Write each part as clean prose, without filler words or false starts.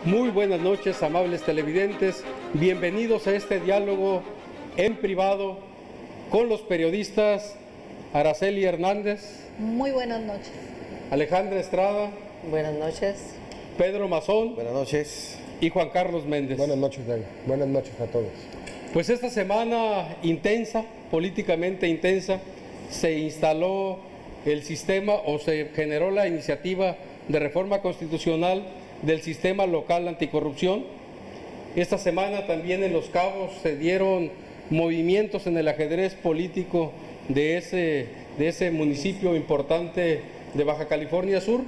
Muy buenas noches, amables televidentes. Bienvenidos a este diálogo en privado con los periodistas Araceli Hernández. Muy buenas noches. Alejandra Estrada. Buenas noches. Pedro Mazón. Buenas noches. Y Juan Carlos Méndez. Buenas noches, David. Buenas noches a todos. Pues esta semana intensa, políticamente intensa, se instaló el sistema o se generó la iniciativa de reforma constitucional del sistema local anticorrupción. Esta semana también en Los Cabos se dieron movimientos en el ajedrez político de ese municipio importante de Baja California Sur,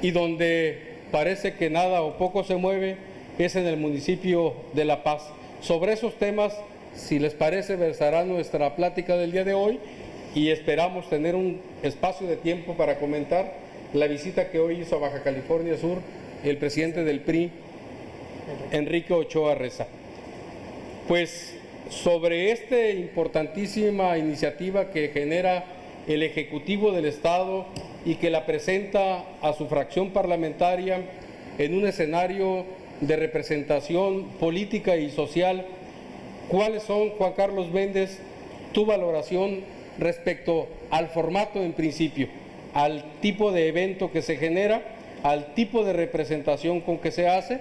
y donde parece que nada o poco se mueve es en el municipio de La Paz. Sobre esos temas, si les parece, versará nuestra plática del día de hoy, y esperamos tener un espacio de tiempo para comentar la visita que hoy hizo a Baja California Sur el presidente del PRI, Enrique Ochoa Reza. Pues sobre esta importantísima iniciativa que genera el Ejecutivo del Estado y que la presenta a su fracción parlamentaria en un escenario de representación política y social, ¿cuáles son, Juan Carlos Méndez, tu valoración respecto al formato en principio, al tipo de evento que se genera, al tipo de representación con que se hace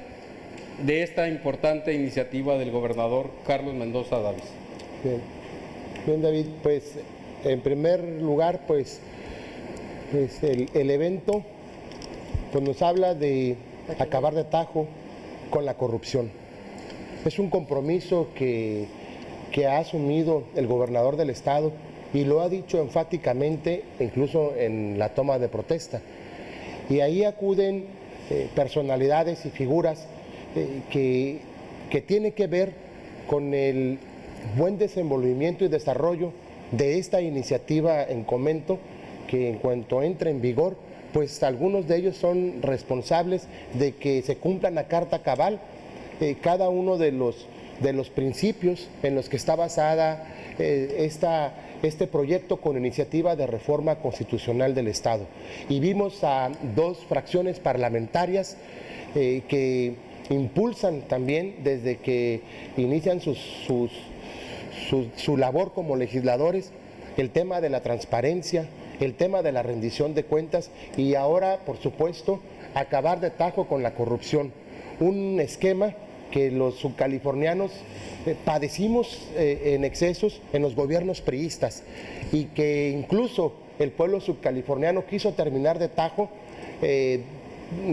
de esta importante iniciativa del gobernador Carlos Mendoza Davis? Bien, David, pues en primer lugar, pues el evento pues nos habla de acabar de tajo con la corrupción. Es un compromiso que ha asumido el gobernador del estado y lo ha dicho enfáticamente, incluso en la toma de protesta. Y ahí acuden personalidades y figuras que tienen que ver con el buen desenvolvimiento y desarrollo de esta iniciativa en comento, que en cuanto entre en vigor, pues algunos de ellos son responsables de que se cumplan a carta cabal cada uno de los principios en los que está basada este proyecto con iniciativa de reforma constitucional del Estado. Y vimos a dos fracciones parlamentarias que impulsan también desde que inician su labor como legisladores el tema de la transparencia, el tema de la rendición de cuentas y ahora, por supuesto, acabar de tajo con la corrupción. Un esquema que los subcalifornianos padecimos en excesos en los gobiernos priistas y que incluso el pueblo subcaliforniano quiso terminar de tajo.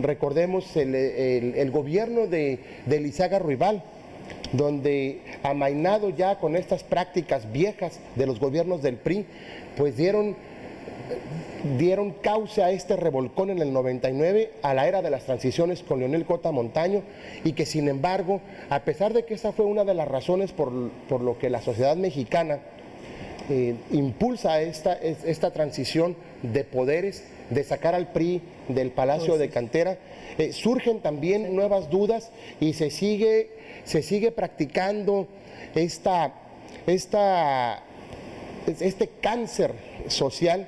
Recordemos el gobierno de Elizaga Ruibal, donde amainado ya con estas prácticas viejas de los gobiernos del PRI, pues dieron cauce a este revolcón en el 99, a la era de las transiciones con Leonel Cota Montaño, y que sin embargo, a pesar de que esa fue una de las razones por lo que la sociedad mexicana impulsa esta transición de poderes, de sacar al PRI del Palacio de Cantera, surgen también nuevas dudas y se sigue practicando este cáncer social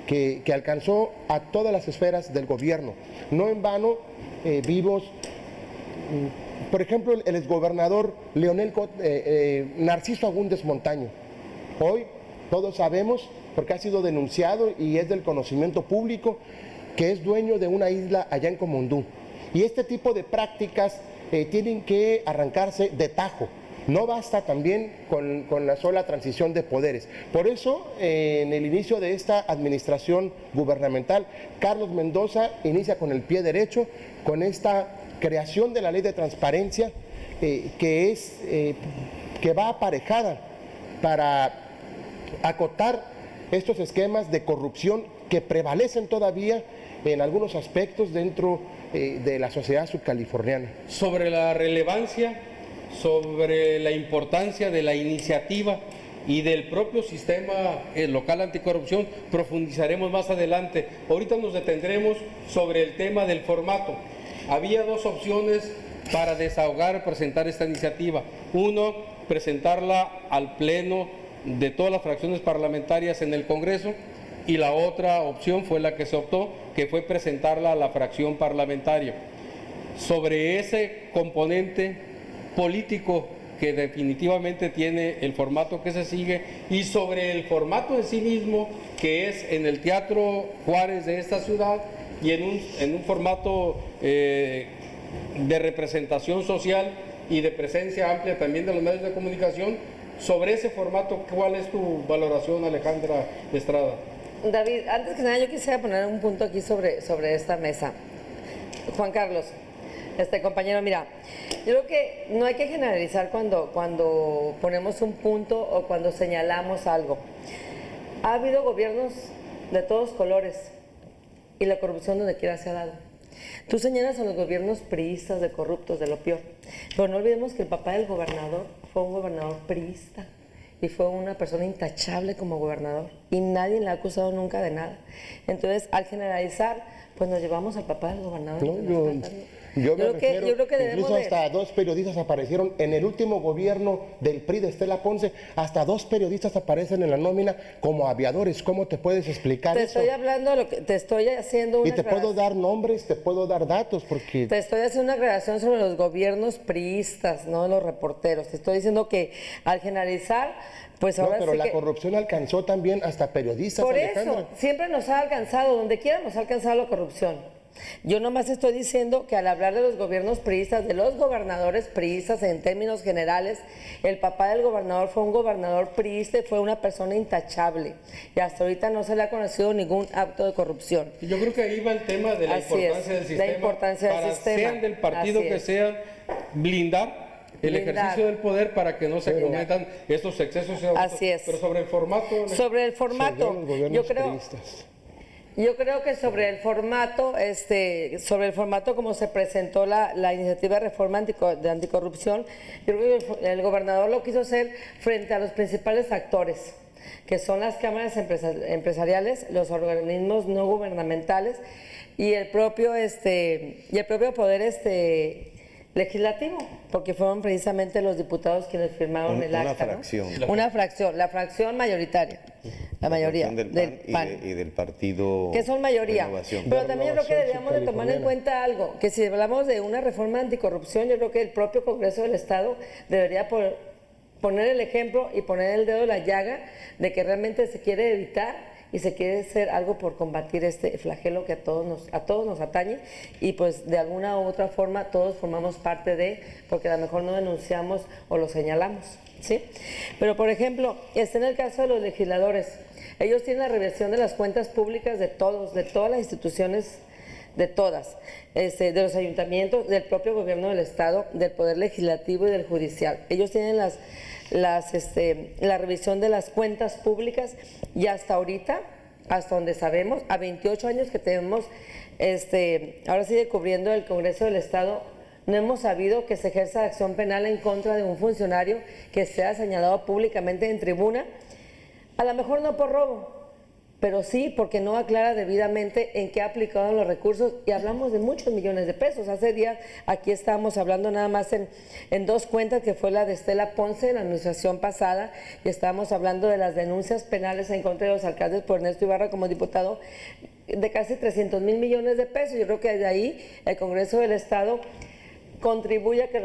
que alcanzó a todas las esferas del gobierno. No en vano vimos, por ejemplo, el exgobernador Narciso Agúndez Montaño. Hoy todos sabemos, porque ha sido denunciado y es del conocimiento público, que es dueño de una isla allá en Comondú. Y este tipo de prácticas tienen que arrancarse de tajo. No basta también con la sola transición de poderes. Por eso, en el inicio de esta administración gubernamental, Carlos Mendoza inicia con el pie derecho, con esta creación de la ley de transparencia, que va aparejada para acotar estos esquemas de corrupción que prevalecen todavía en algunos aspectos dentro de la sociedad subcaliforniana. Sobre la relevancia, sobre la importancia de la iniciativa y del propio sistema local anticorrupción, profundizaremos más adelante. Ahorita nos detendremos sobre el tema del formato. Había dos opciones para desahogar, presentar esta iniciativa. Uno, presentarla al Pleno de todas las fracciones parlamentarias en el Congreso, y la otra opción fue la que se optó, que fue presentarla a la fracción parlamentaria. sobre ese componente político que definitivamente tiene el formato que se sigue y sobre el formato en sí mismo, que es en el Teatro Juárez de esta ciudad y en un formato de representación social y de presencia amplia también de los medios de comunicación. Sobre ese formato, ¿cuál es tu valoración, Alejandra Estrada? David, antes que nada yo quisiera poner un punto aquí sobre esta mesa. Juan Carlos, compañero, mira, yo creo que no hay que generalizar cuando ponemos un punto o cuando señalamos algo. Ha habido gobiernos de todos colores y la corrupción donde quiera se ha dado. Tú señalas a los gobiernos priistas de corruptos, de lo peor, pero no olvidemos que el papá del gobernador fue un gobernador priista y fue una persona intachable como gobernador y nadie le ha acusado nunca de nada. Entonces, al generalizar, pues nos llevamos al papá del gobernador. No, yo creo que incluso hasta dos periodistas aparecieron en el último gobierno del PRI de Estela Ponce, hasta dos periodistas aparecen en la nómina como aviadores. ¿Cómo te puedes explicar eso? Te estoy hablando, te estoy haciendo una y te puedo dar nombres, te puedo dar datos, porque... Te estoy haciendo una aclaración sobre los gobiernos priistas, no los reporteros. Te estoy diciendo que al generalizar, pues ahora no, pero sí la que... corrupción alcanzó también hasta periodistas, Por Alejandra. eso, siempre nos ha alcanzado, donde quiera nos ha alcanzado la corrupción. Yo nomás estoy diciendo que al hablar de los gobiernos priistas, de los gobernadores priistas en términos generales, el papá del gobernador fue un gobernador priista y fue una persona intachable. Y hasta ahorita no se le ha conocido ningún acto de corrupción. Yo creo que ahí va el tema de la importancia del sistema. La importancia del para sistema. Sean del partido que sean, blindar el ejercicio del poder para que no se cometan estos excesos. Así es. Pero sobre el formato... Sobre el formato, yo creo que sobre el formato como se presentó la iniciativa de reforma de anticorrupción, yo creo que el gobernador lo quiso hacer frente a los principales actores, que son las cámaras empresariales, los organismos no gubernamentales y el propio poder legislativo, porque fueron precisamente los diputados quienes firmaron el acta. Una fracción, la fracción mayoritaria, la mayoría del PAN y del partido que son mayoría. Renovación. Pero también yo creo que deberíamos de tomar en cuenta algo, que si hablamos de una reforma anticorrupción, yo creo que el propio Congreso del Estado debería poner el ejemplo y poner el dedo en la llaga de que realmente se quiere evitar y se quiere hacer algo por combatir este flagelo que a todos nos atañe y pues de alguna u otra forma todos formamos parte de, porque a lo mejor no denunciamos o lo señalamos, ¿sí? Pero por ejemplo, está en el caso de los legisladores, ellos tienen la revisión de las cuentas públicas de todas las instituciones, de todas, de los ayuntamientos, del propio gobierno del Estado, del Poder Legislativo y del Judicial. Ellos tienen la revisión de las cuentas públicas y hasta ahorita, hasta donde sabemos, a 28 años que tenemos, ahora sigue cubriendo el Congreso del Estado, no hemos sabido que se ejerza acción penal en contra de un funcionario que sea señalado públicamente en tribuna, a lo mejor no por robo, pero sí porque no aclara debidamente en qué ha aplicado los recursos y hablamos de muchos millones de pesos. Hace días aquí estábamos hablando nada más en dos cuentas, que fue la de Estela Ponce en la administración pasada, y estábamos hablando de las denuncias penales en contra de los alcaldes por Ernesto Ibarra como diputado de casi 300 mil millones de pesos. Yo creo que de ahí el Congreso del Estado contribuye a que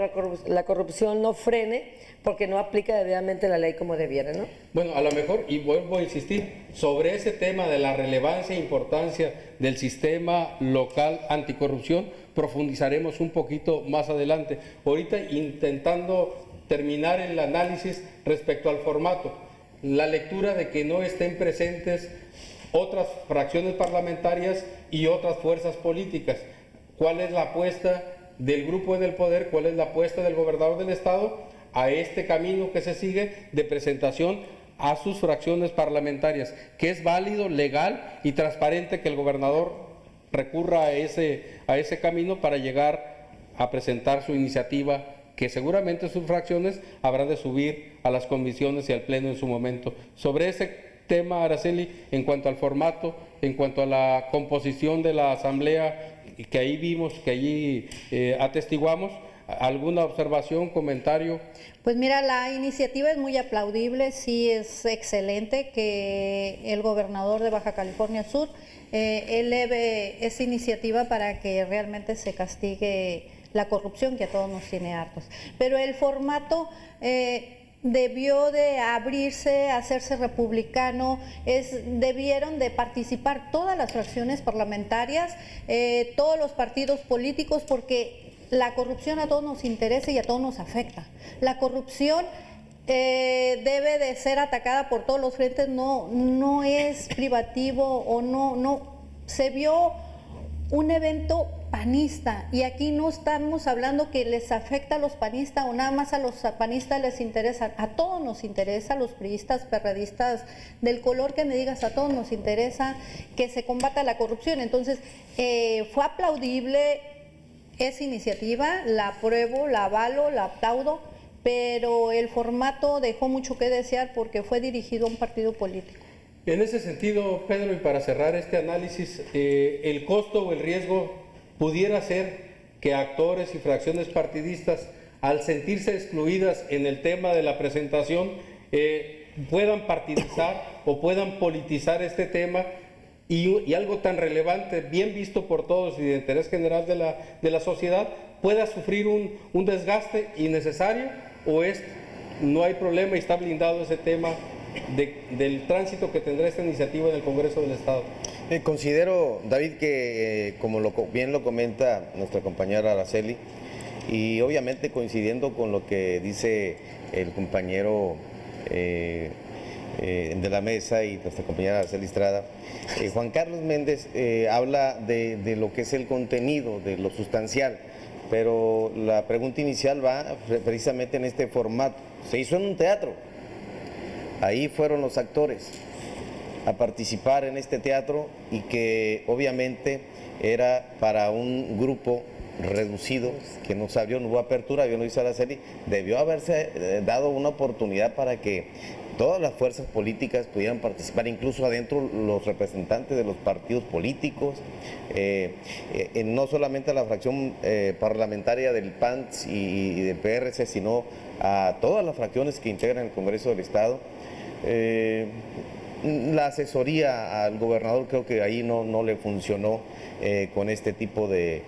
la corrupción no frene, porque no aplica debidamente la ley como debiera, ¿no? Bueno, a lo mejor, y vuelvo a insistir, sobre ese tema de la relevancia e importancia del sistema local anticorrupción, profundizaremos un poquito más adelante. Ahorita intentando terminar el análisis respecto al formato, la lectura de que no estén presentes otras fracciones parlamentarias y otras fuerzas políticas. ¿Cuál es la apuesta del Grupo del Poder? ¿Cuál es la apuesta del gobernador del Estado a este camino que se sigue de presentación a sus fracciones parlamentarias, que es válido, legal y transparente que el gobernador recurra a ese camino para llegar a presentar su iniciativa, que seguramente sus fracciones habrán de subir a las comisiones y al pleno en su momento? Sobre ese tema, Araceli, en cuanto al formato, en cuanto a la composición de la asamblea que ahí vimos, que allí atestiguamos, ¿alguna observación, comentario? Pues mira, la iniciativa es muy aplaudible, sí es excelente que el gobernador de Baja California Sur eleve esa iniciativa para que realmente se castigue la corrupción que a todos nos tiene hartos. Pero el formato debió de abrirse, hacerse republicano, debieron de participar todas las fracciones parlamentarias, todos los partidos políticos, porque la corrupción a todos nos interesa y a todos nos afecta. La corrupción debe de ser atacada por todos los frentes, no es privativo o no se vio un evento panista, y aquí no estamos hablando que les afecta a los panistas o nada más a los panistas les interesa, a todos nos interesa, a los priistas, perredistas, del color que me digas, a todos nos interesa que se combata la corrupción. Entonces fue aplaudible esa iniciativa, la apruebo, la avalo, la aplaudo, pero el formato dejó mucho que desear porque fue dirigido a un partido político. En ese sentido, Pedro, y para cerrar este análisis, el costo o el riesgo pudiera ser que actores y fracciones partidistas, al sentirse excluidas en el tema de la presentación, puedan partidizar o puedan politizar este tema y algo tan relevante, bien visto por todos y de interés general de la sociedad, pueda sufrir un desgaste innecesario, o no hay problema y está blindado ese tema del tránsito que tendrá esta iniciativa en el Congreso del Estado. Considero, David, que como bien lo comenta nuestra compañera Araceli, y obviamente coincidiendo con lo que dice el compañero de la mesa y nuestra compañera Araceli Estrada, Juan Carlos Méndez habla de lo que es el contenido, de lo sustancial, pero la pregunta inicial va precisamente en este formato. Se hizo en un teatro. Ahí fueron los actores a participar en este teatro, y que obviamente era para un grupo reducido que no hubo apertura, bien lo dice Araceli, debió haberse dado una oportunidad para que todas las fuerzas políticas pudieran participar, incluso adentro los representantes de los partidos políticos, no solamente a la fracción parlamentaria del PAN y del PRC, sino a todas las fracciones que integran el Congreso del Estado. La asesoría al gobernador creo que ahí no le funcionó con este tipo de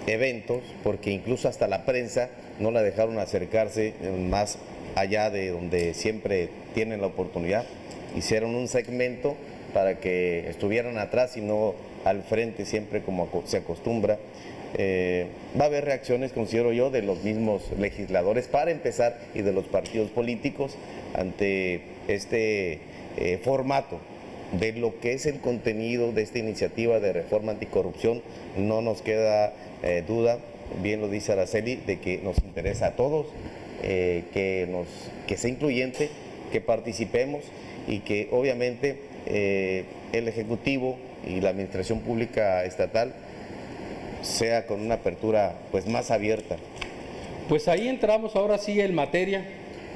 eventos, porque incluso hasta la prensa no la dejaron acercarse más allá de donde siempre tienen la oportunidad. Hicieron un segmento para que estuvieran atrás y no al frente siempre como se acostumbra. Va a haber reacciones, considero yo, de los mismos legisladores para empezar y de los partidos políticos ante este formato. De lo que es el contenido de esta iniciativa de reforma anticorrupción, no nos queda duda, bien lo dice Araceli, de que nos interesa a todos, que sea incluyente, que participemos y que obviamente el Ejecutivo y la Administración Pública Estatal sea con una apertura pues más abierta. Pues ahí entramos ahora sí en materia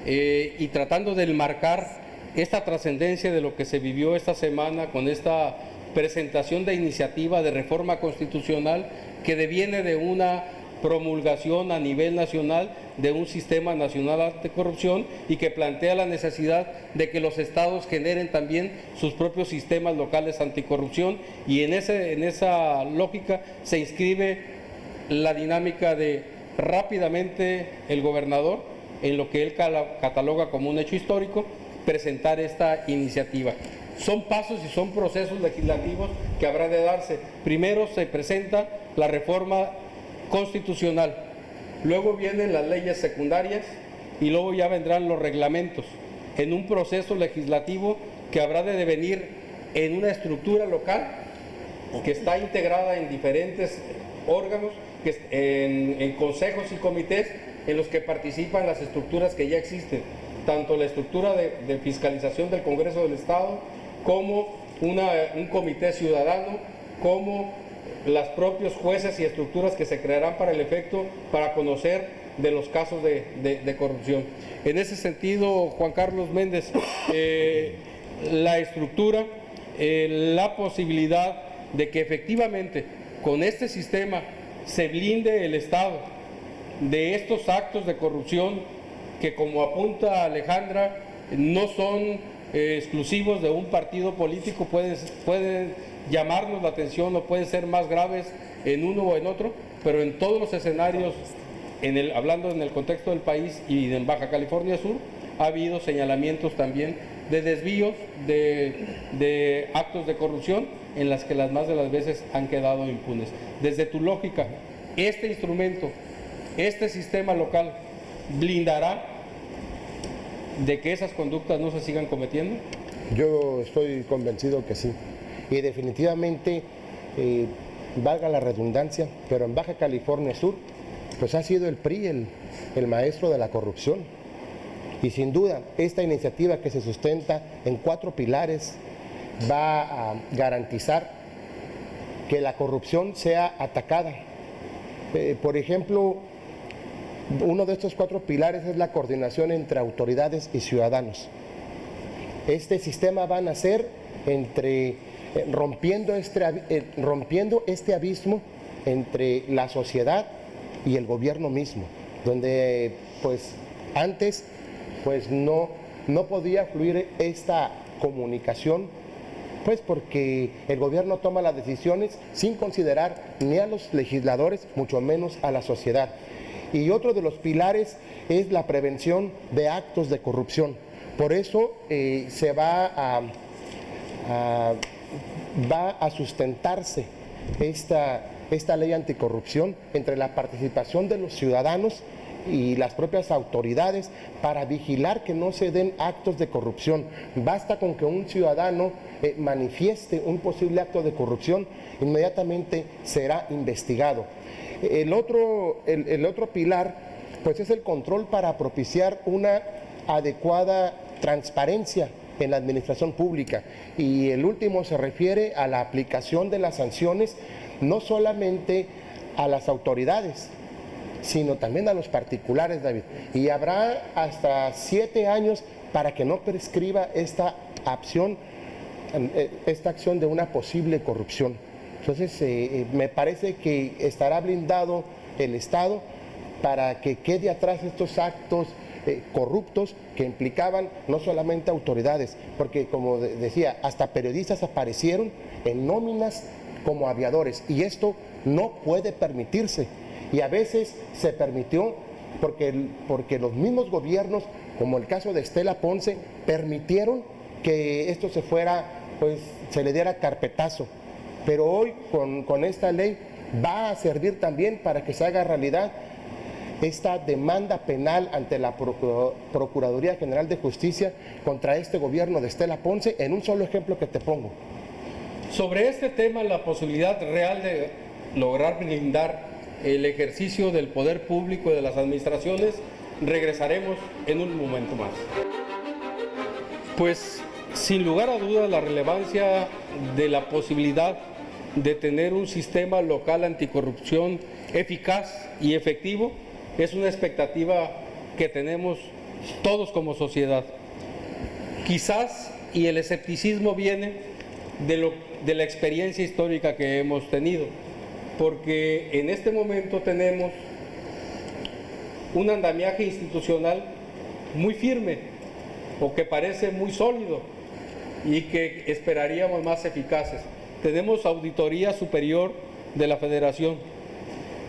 y tratando de enmarcar esta trascendencia de lo que se vivió esta semana con esta presentación de iniciativa de reforma constitucional que deviene de una promulgación a nivel nacional de un sistema nacional anticorrupción y que plantea la necesidad de que los estados generen también sus propios sistemas locales anticorrupción, y en esa lógica se inscribe la dinámica de rápidamente el gobernador, en lo que él cataloga como un hecho histórico, presentar esta iniciativa. Son pasos y son procesos legislativos que habrá de darse. Primero se presenta la reforma constitucional, luego vienen las leyes secundarias y luego ya vendrán los reglamentos, en un proceso legislativo que habrá de devenir en una estructura local que está integrada en diferentes órganos, en consejos y comités en los que participan las estructuras que ya existen, tanto la estructura de fiscalización del Congreso del Estado, como un comité ciudadano, como los propios jueces y estructuras que se crearán para el efecto, para conocer de los casos de corrupción. En ese sentido, Juan Carlos Méndez, la estructura, la posibilidad de que efectivamente con este sistema se blinde el Estado de estos actos de corrupción que, como apunta Alejandra, no son exclusivos de un partido político, pueden llamarnos la atención o pueden ser más graves en uno o en otro. pero en todos los escenarios, hablando en el contexto del país y en Baja California Sur, ha habido señalamientos también de desvíos, de actos de corrupción en las que las más de las veces han quedado impunes. Desde tu lógica, este instrumento, este sistema local, ¿blindará de que esas conductas no se sigan cometiendo? Yo estoy convencido que sí. Y definitivamente, valga la redundancia, pero en Baja California Sur, pues ha sido el PRI el maestro de la corrupción. Y sin duda, esta iniciativa que se sustenta en 4 pilares va a garantizar que la corrupción sea atacada. Por ejemplo, uno de estos 4 pilares es la coordinación entre autoridades y ciudadanos. Este sistema va a nacer rompiendo este abismo entre la sociedad y el gobierno mismo, donde pues antes pues no podía fluir esta comunicación, pues porque el gobierno toma las decisiones sin considerar ni a los legisladores, mucho menos a la sociedad. Y otro de los pilares es la prevención de actos de corrupción. Por eso va a sustentarse esta ley anticorrupción entre la participación de los ciudadanos y las propias autoridades para vigilar que no se den actos de corrupción. Basta con que un ciudadano manifieste un posible acto de corrupción, inmediatamente será investigado. El otro pilar pues es el control para propiciar una adecuada transparencia en la administración pública, y el último se refiere a la aplicación de las sanciones no solamente a las autoridades, sino también a los particulares, David. Y habrá hasta 7 años para que no prescriba esta acción de una posible corrupción. Entonces, me parece que estará blindado el Estado para que quede atrás estos actos corruptos que implicaban no solamente autoridades, porque como decía, hasta periodistas aparecieron en nóminas como aviadores, y esto no puede permitirse. Y a veces se permitió porque los mismos gobiernos, como el caso de Estela Ponce, permitieron que esto se le diera carpetazo. Pero hoy con esta ley va a servir también para que se haga realidad esta demanda penal ante la Procuraduría General de Justicia contra este gobierno de Estela Ponce, en un solo ejemplo que te pongo. Sobre este tema, la posibilidad real de lograr blindar el ejercicio del poder público y de las administraciones, regresaremos en un momento más. Pues sin lugar a dudas, la relevancia de la posibilidad de tener un sistema local anticorrupción eficaz y efectivo es una expectativa que tenemos todos como sociedad. Quizás, y el escepticismo viene de la experiencia histórica que hemos tenido, porque en este momento tenemos un andamiaje institucional muy firme, o que parece muy sólido, y que esperaríamos más eficaces. Tenemos Auditoría Superior de la Federación,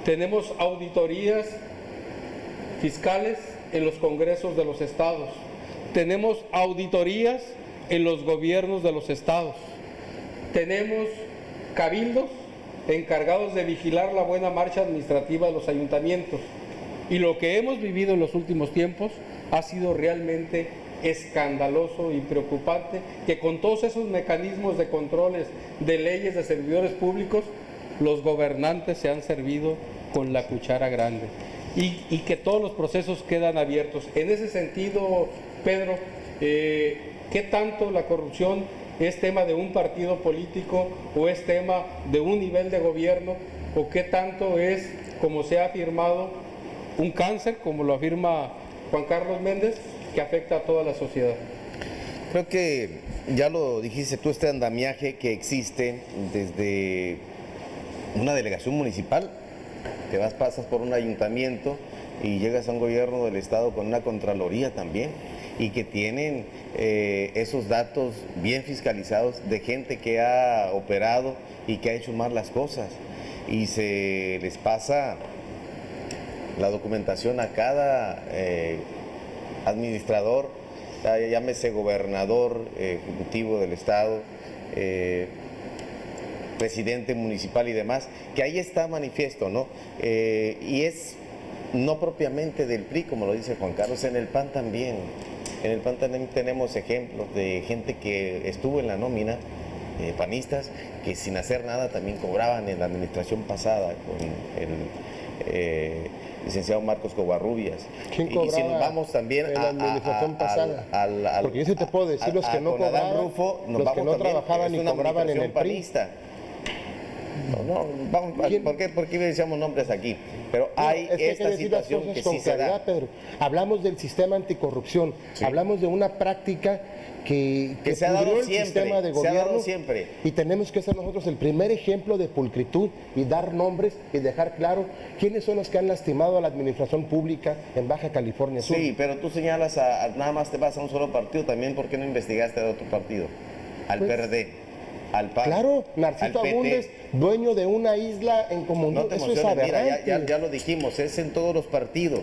tenemos auditorías fiscales en los congresos de los estados, tenemos auditorías en los gobiernos de los estados, tenemos cabildos encargados de vigilar la buena marcha administrativa de los ayuntamientos, y lo que hemos vivido en los últimos tiempos ha sido realmente escandaloso y preocupante, que con todos esos mecanismos de controles de leyes de servidores públicos, los gobernantes se han servido con la cuchara grande, y que todos los procesos quedan abiertos. En ese sentido, Pedro, ¿qué tanto la corrupción es tema de un partido político o es tema de un nivel de gobierno, o qué tanto es, como se ha afirmado, un cáncer, como lo afirma Juan Carlos Méndez, que afecta a toda la sociedad? Creo que ya lo dijiste tú, este andamiaje que existe desde una delegación municipal, que pasas por un ayuntamiento y llegas a un gobierno del estado con una contraloría también, y que tienen esos datos bien fiscalizados de gente que ha operado y que ha hecho mal las cosas. y se les pasa la documentación a cada administrador, llámese gobernador, ejecutivo del estado, presidente municipal y demás, que ahí está manifiesto, ¿no? Y es no propiamente del PRI, como lo dice Juan Carlos, en el PAN también. En el PAN también tenemos ejemplos de gente que estuvo en la nómina, panistas, que sin hacer nada también cobraban en la administración pasada con el licenciado Marcos Covarrubias. ¿Quién Y cobraba si nos vamos también en la administración pasada? Porque yo sí te puedo decir los que no cobraban, Rufo, los que no trabajaban y cobraban en el PRI. panista. No, vamos, ¿por qué decíamos nombres aquí? Pero hay es que esta decir las situación cosas que con sí se claridad, da. Pedro. Hablamos del sistema anticorrupción, hablamos de una práctica que se ha dado pudrió el siempre, sistema de se ha dado gobierno, siempre. y tenemos que ser nosotros el primer ejemplo de pulcritud y dar nombres y dejar claro quiénes son los que han lastimado a la administración pública en Baja California Sur. Sí, pero tú señalas nada más te vas a un solo partido, también ¿por qué no investigaste a otro partido? Al Pues, PRD, al PAN, Claro, Narciso al PT. Agúndez, dueño de una isla en No Comondú, te eso es emociones, mira, aberrante. ya lo dijimos, es en todos los partidos.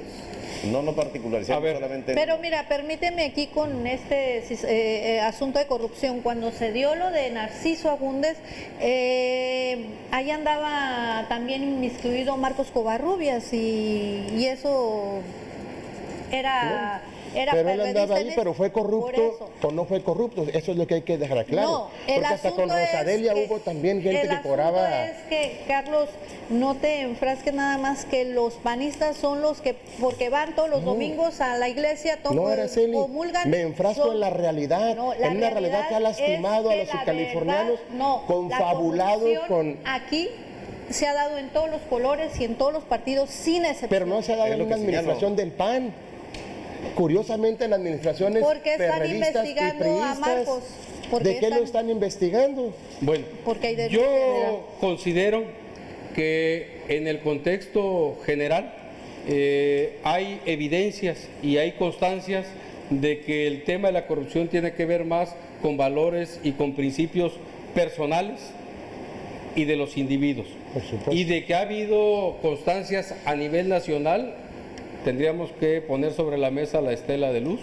No particularizamos A ver, solamente en Pero uno. mira, permíteme aquí con este asunto de corrupción. Cuando se dio lo de Narciso Agúndez, ahí andaba también inmiscuido Marcos Covarrubias y eso era Pero él andaba ahí, pero fue por corrupto eso. o no fue corrupto. Eso es lo que hay que dejar claro. No, el porque hasta con asunto es Rosadelia que- hubo también gente el que cobraba. asunto es que, Carlos, no te enfrasques nada más que los panistas son los que, porque van todos los domingos a la iglesia, No, Araceli, comulgan, me enfrasco son- en la realidad, No, la en una realidad que ha lastimado es a los que la californianos, verdad, no, confabulado la corrupción con... aquí se ha dado en todos los colores y en todos los partidos sin excepción. Pero no se ha dado Es en lo una que señalo. administración del PAN. Curiosamente en administraciones Porque están perredistas y investigando a priistas. Marcos, porque ¿De qué lo están investigando? Bueno, Porque hay denuncias de yo considero que en el contexto general hay evidencias y hay constancias de que el tema de la corrupción tiene que ver más con valores y con principios personales y de los individuos. Por supuesto. Y de que ha habido constancias a nivel nacional, tendríamos que poner sobre la mesa la estela de luz,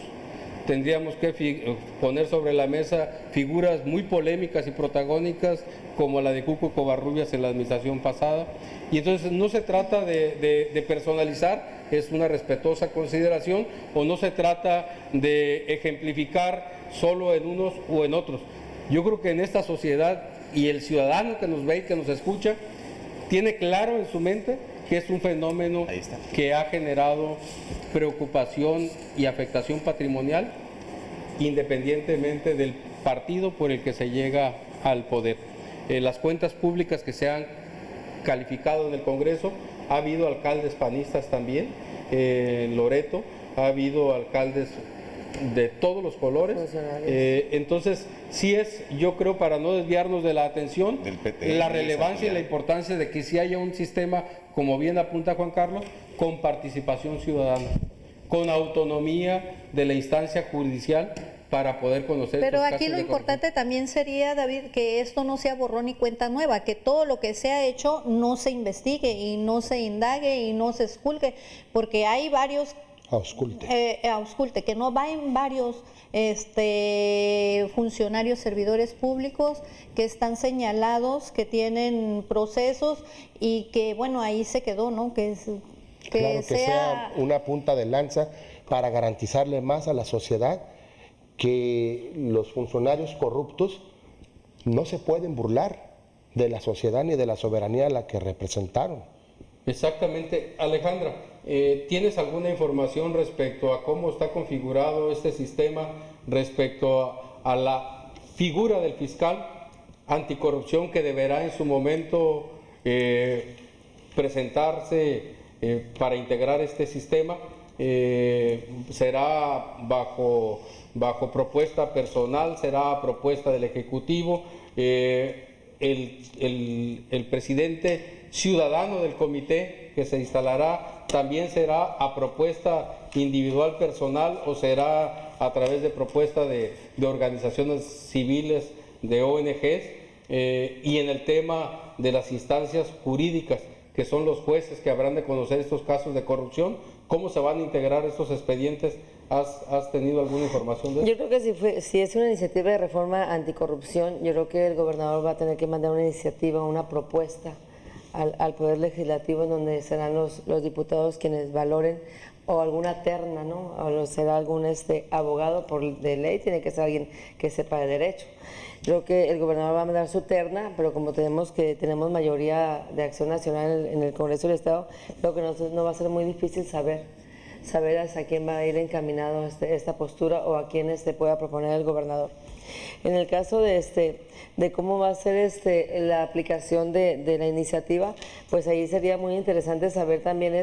tendríamos que poner sobre la mesa figuras muy polémicas y protagónicas como la de Cuco Covarrubias en la administración pasada. Y entonces no se trata de personalizar, es una respetuosa consideración, o no se trata de ejemplificar solo en unos o en otros. Yo creo que en esta sociedad y el ciudadano que nos ve y que nos escucha tiene claro en su mente que es un fenómeno Ahí está. que ha generado preocupación y afectación patrimonial independientemente del partido por el que se llega al poder. Las cuentas públicas que se han calificado en el Congreso, ha habido alcaldes panistas también, en Loreto, ha habido alcaldes de todos los colores. Entonces, sí es, yo creo, para no desviarnos de la atención, Del PT, la sí, relevancia y la exacto. importancia de que sí haya un sistema, como bien apunta Juan Carlos, con participación ciudadana, con autonomía de la instancia judicial para poder conocer. Pero estos aquí casos lo de corrupción. importante también sería, David, que esto no sea borrón y cuenta nueva, que todo lo que se ha hecho no se investigue y no se indague y no se esculque, porque hay varios Ausculte. que no va en varios funcionarios, servidores públicos que están señalados, que tienen procesos y que, bueno, ahí se quedó, ¿no? Que Claro, que sea una punta de lanza para garantizarle más a la sociedad que los funcionarios corruptos no se pueden burlar de la sociedad ni de la soberanía a la que representaron. Exactamente. Alejandra, ¿tienes alguna información respecto a cómo está configurado este sistema, respecto a la figura del fiscal anticorrupción que deberá en su momento presentarse para integrar este sistema? ¿Será bajo propuesta personal? ¿Será propuesta del Ejecutivo? El presidente ciudadano del comité que se instalará también será a propuesta individual personal o será a través de propuesta de organizaciones civiles, de ONGs. y en el tema de las instancias jurídicas, que son los jueces que habrán de conocer estos casos de corrupción, ¿cómo se van a integrar estos expedientes? ¿Has tenido alguna información de eso? Yo creo que si es una iniciativa de reforma anticorrupción, yo creo que el gobernador va a tener que mandar una iniciativa, una propuesta al Poder Legislativo, en donde serán los diputados quienes valoren, o alguna terna, ¿no? O será algún abogado de ley, tiene que ser alguien que sepa de derecho. Creo que el gobernador va a mandar su terna, pero como tenemos mayoría de Acción Nacional en el Congreso del Estado, creo que no va a ser muy difícil saber hacia quién va a ir encaminado esta postura, o a quién pueda proponer el gobernador. En el caso de cómo va a ser la aplicación de la iniciativa, pues ahí sería muy interesante saber también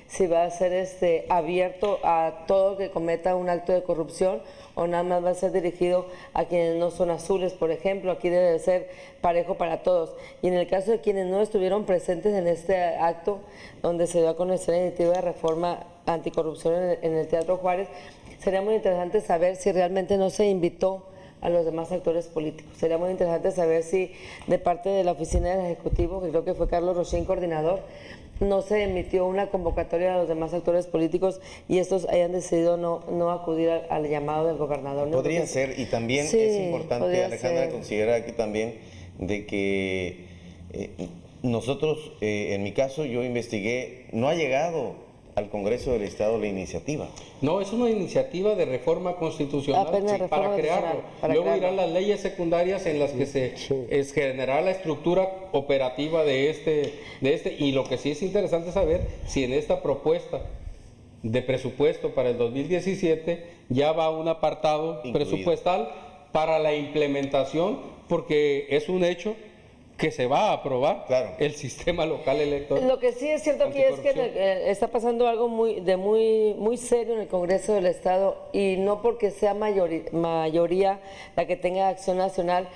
si va a ser abierto a todo que cometa un acto de corrupción, o nada más va a ser dirigido a quienes no son azules, por ejemplo. Aquí debe de ser parejo para todos. Y en el caso de quienes no estuvieron presentes en este acto, donde se dio a conocer la iniciativa de reforma anticorrupción en el Teatro Juárez, sería muy interesante saber si realmente no se invitó a los demás actores políticos. Sería muy interesante saber si de parte de la oficina del Ejecutivo, que creo que fue Carlos Rochín, coordinador, no se emitió una convocatoria a los demás actores políticos y estos hayan decidido no acudir al llamado del gobernador. ¿No? Podría ser, y también sí, es importante, Alejandra, ser. considerar aquí también de que nosotros, en mi caso, yo investigué, no ha llegado al Congreso del Estado la iniciativa. No, es una iniciativa de reforma constitucional Apenas para crearlo. Luego irán las leyes secundarias en las que se generará la estructura operativa de este. Y lo que sí es interesante saber si en esta propuesta de presupuesto para el 2017 ya va un apartado presupuestal para la implementación, porque es un hecho que se va a aprobar el sistema local electoral. Lo que sí es cierto aquí es que está pasando algo muy serio en el Congreso del Estado, y no porque sea mayoría la que tenga Acción Nacional,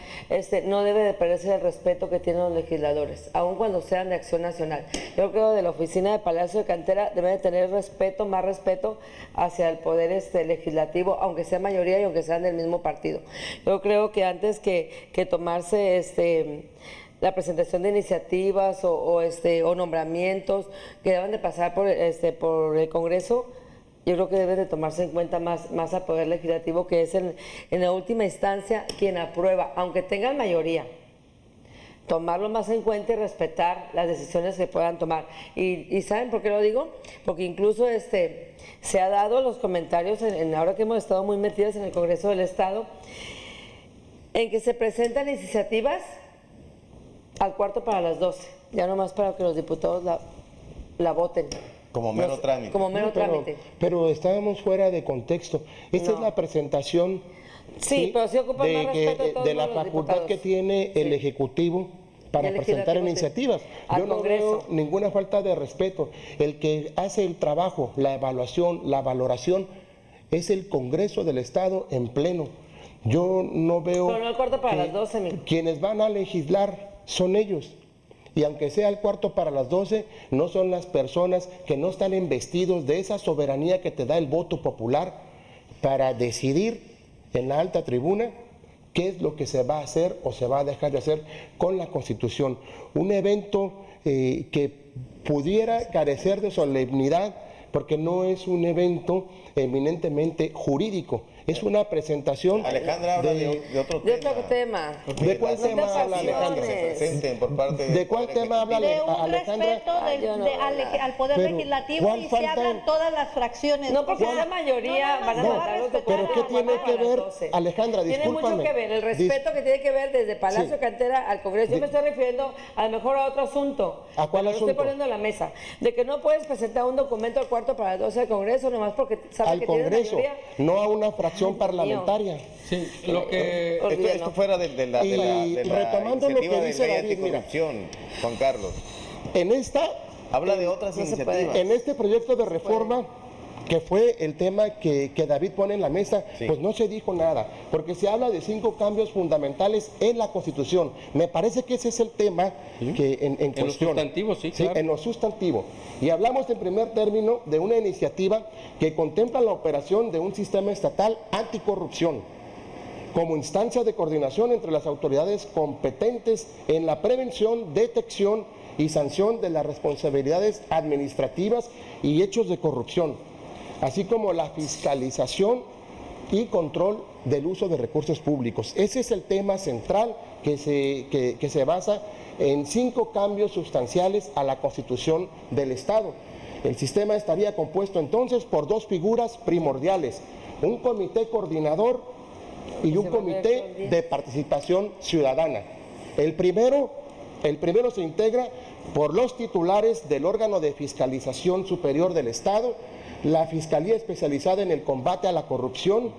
no debe de perderse el respeto que tienen los legisladores, aun cuando sean de Acción Nacional. Yo creo que de la oficina de Palacio de Cantera debe de tener más respeto hacia el poder legislativo, aunque sea mayoría y aunque sean del mismo partido. Yo creo que antes que tomarse la presentación de iniciativas o nombramientos que deban de pasar por el Congreso, yo creo que debe de tomarse en cuenta más al Poder Legislativo, que es en la última instancia quien aprueba, aunque tengan mayoría. Tomarlo más en cuenta y respetar las decisiones que puedan tomar. ¿Y saben por qué lo digo? Porque incluso se ha dado los comentarios, ahora que hemos estado muy metidos en el Congreso del Estado, en que se presentan iniciativas al cuarto para las 12, ya nomás para que los diputados la voten. Como mero trámite. Como mero trámite. Pero estábamos fuera de contexto. Esta es la presentación pero sí ocupa más respeto de la facultad que tiene el Ejecutivo para presentar iniciativas. Yo no veo ninguna falta de respeto. El que hace el trabajo, la evaluación, la valoración, es el Congreso del Estado en pleno. Yo no veo... Pero no el cuarto para las 12, quienes van a legislar son ellos. Y aunque sea el cuarto para las 12, no son las personas que no están investidos de esa soberanía que te da el voto popular para decidir en la alta tribuna qué es lo que se va a hacer o se va a dejar de hacer con la Constitución. Un evento que pudiera carecer de solemnidad, porque no es un evento eminentemente jurídico. Es una presentación. Alejandra habla de otro tema. ¿De cuál tema habla Alejandra? ¿De cuál tema habla Alejandra? De un respeto al Poder Legislativo, y se hablan todas las fracciones. No, porque la mayoría van a votar los ¿Pero qué tiene que ver, Alejandra? Discúlpame. Tiene mucho que ver, el respeto que tiene que ver desde Palacio de Cantera al Congreso. Yo me estoy refiriendo a lo mejor a otro asunto. ¿A cuál asunto? Lo estoy poniendo en la mesa. De que no puedes presentar un documento al cuarto para las 12 del Congreso, nomás porque sabes que tienes mayoría. No a una fracción parlamentaria. Sí, lo que esto fuera de la retomando lo que dice ley David, anticorrupción, Juan Carlos. En esta habla de otras iniciativas. En este proyecto de reforma, que fue el tema que David pone en la mesa, pues no se dijo nada, porque se habla de 5 cambios fundamentales en la Constitución. Me parece que ese es el tema que en cuestión. En los sustantivos, sí, claro. En los sustantivos. Y hablamos en primer término de una iniciativa que contempla la operación de un sistema estatal anticorrupción, como instancia de coordinación entre las autoridades competentes en la prevención, detección y sanción de las responsabilidades administrativas y hechos de corrupción, así como la fiscalización y control del uso de recursos públicos. Ese es el tema central que se basa en 5 cambios sustanciales a la Constitución del Estado. El sistema estaría compuesto entonces por 2 figuras primordiales, un comité coordinador y un comité de participación ciudadana. El primero se integra por los titulares del órgano de fiscalización superior del Estado, la Fiscalía Especializada en el Combate a la Corrupción,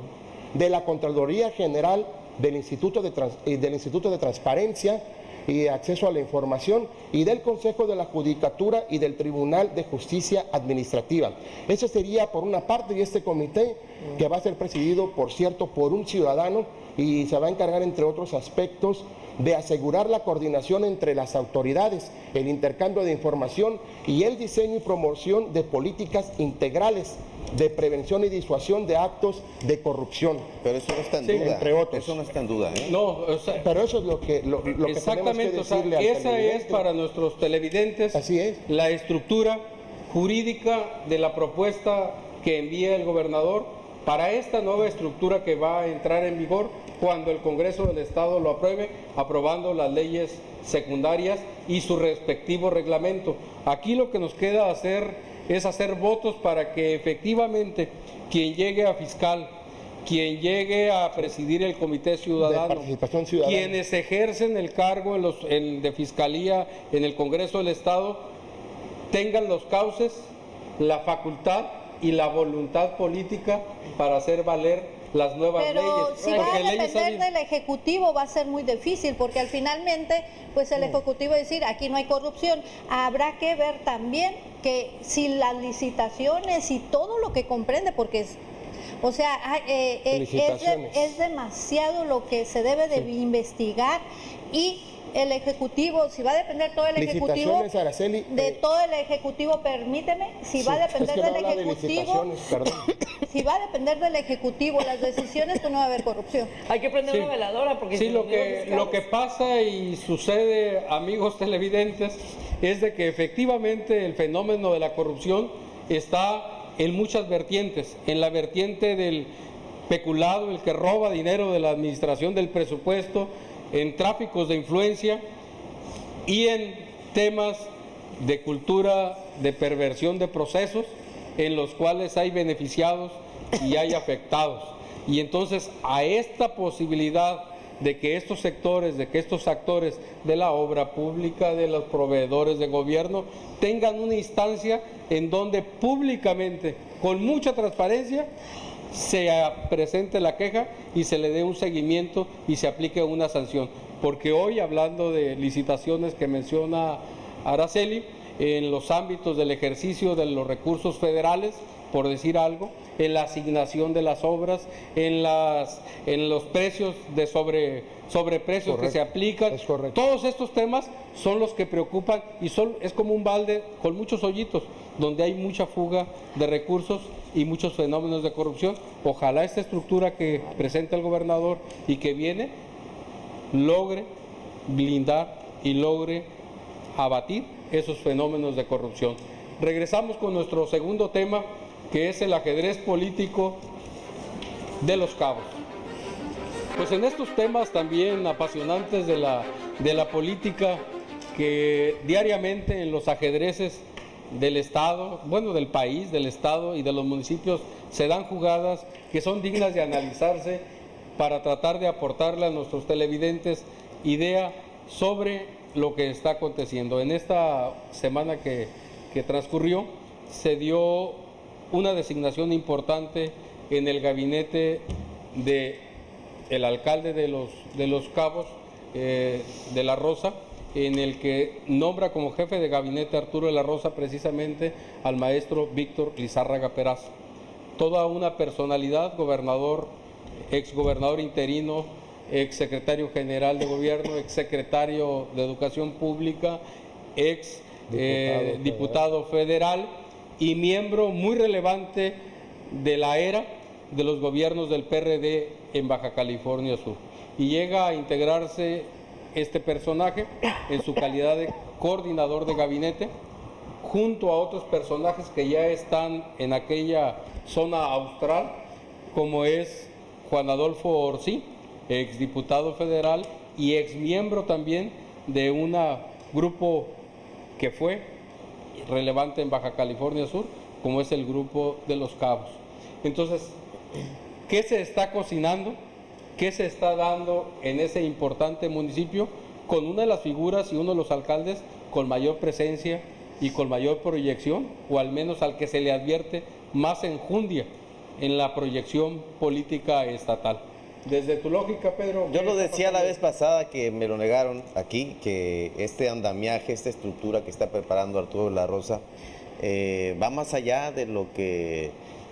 de la Contraloría General del Instituto de Transparencia y Acceso a la Información y del Consejo de la Judicatura y del Tribunal de Justicia Administrativa. Eso sería por una parte, y este comité que va a ser presidido, por cierto, por un ciudadano y se va a encargar, entre otros aspectos, de asegurar la coordinación entre las autoridades, el intercambio de información y el diseño y promoción de políticas integrales de prevención y disuasión de actos de corrupción. Pero eso no está en Sí, duda. entre otros. Eso no está en duda, ¿eh? No, o sea, Pero eso es lo que exactamente, tenemos que decirle al esa es televidente. para nuestros televidentes Así es. la estructura jurídica de la propuesta que envía el gobernador para esta nueva estructura que va a entrar en vigor cuando el Congreso del Estado lo apruebe, aprobando las leyes secundarias y su respectivo reglamento. Aquí lo que nos queda hacer es hacer votos para que efectivamente quien llegue a fiscal, quien llegue a presidir el Comité Ciudadano, De Participación Ciudadana, quienes ejercen el cargo de fiscalía en el Congreso del Estado, tengan los cauces, la facultad y la voluntad política para hacer valer las nuevas Pero leyes. si va Porque a leyes depender del Ejecutivo va a ser muy difícil, porque al finalmente pues el Ejecutivo va a decir aquí no hay corrupción. Habrá que ver también que si las licitaciones y todo lo que comprende, porque es, o sea, Licitaciones. es demasiado lo que se debe de investigar, y el Ejecutivo, si va a depender todo el Ejecutivo, Licitaciones, Araceli, de todo el Ejecutivo, permíteme, si va a depender es que no del habla de Ejecutivo, licitaciones, perdón. si va a depender del Ejecutivo las decisiones, pues no va a haber corrupción. Hay que prender Sí. una veladora porque Sí, si lo nos vemos que fiscales. pasa y sucede, amigos televidentes, es de que efectivamente el fenómeno de la corrupción está en muchas vertientes. En la vertiente del peculado, el que roba dinero de la administración del presupuesto, en tráficos de influencia y en temas de cultura, de perversión de procesos, en los cuales hay beneficiados y hay afectados. Y entonces a esta posibilidad de que estos sectores, de que estos actores de la obra pública, de los proveedores de gobierno, tengan una instancia en donde públicamente, con mucha transparencia, se presente la queja y se le dé un seguimiento y se aplique una sanción. Porque hoy, hablando de licitaciones que menciona Araceli, en los ámbitos del ejercicio de los recursos federales, por decir algo, en la asignación de las obras, en los precios de sobreprecios que se aplican, es correcto. todos estos temas son los que preocupan y es como un balde con muchos hoyitos, donde hay mucha fuga de recursos y muchos fenómenos de corrupción. Ojalá esta estructura que presenta el gobernador y que viene logre blindar y logre abatir esos fenómenos de corrupción. Regresamos con nuestro segundo tema, que es el ajedrez político de Los Cabos. Pues en estos temas también apasionantes de la política, que diariamente en los ajedrezes del Estado, bueno, del país, del Estado y de los municipios se dan jugadas que son dignas de analizarse para tratar de aportarle a nuestros televidentes idea sobre lo que está aconteciendo. En esta semana que transcurrió se dio una designación importante en el gabinete del alcalde de Los Cabos, de la Rosa, en el que nombra como jefe de gabinete Arturo de la Rosa precisamente al maestro Víctor Lizárraga Peraza. Toda una personalidad, exgobernador interino, exsecretario general de gobierno, exsecretario de Educación Pública, diputado federal y miembro muy relevante de la era de los gobiernos del PRD en Baja California Sur. Y llega a integrarse este personaje en su calidad de coordinador de gabinete, junto a otros personajes que ya están en aquella zona austral, como es Juan Adolfo Orsí, exdiputado federal y exmiembro también de un grupo que fue relevante en Baja California Sur, como es el Grupo de los Cabos. Entonces, ¿qué se está cocinando? ¿Qué se está dando en ese importante municipio con una de las figuras y uno de los alcaldes con mayor presencia y con mayor proyección, o al menos al que se le advierte más enjundia en la proyección política estatal? Desde tu lógica, Pedro. Yo lo decía la vez pasada que me lo negaron aquí, que este andamiaje, esta estructura que está preparando Arturo de la Rosa, va más allá de lo que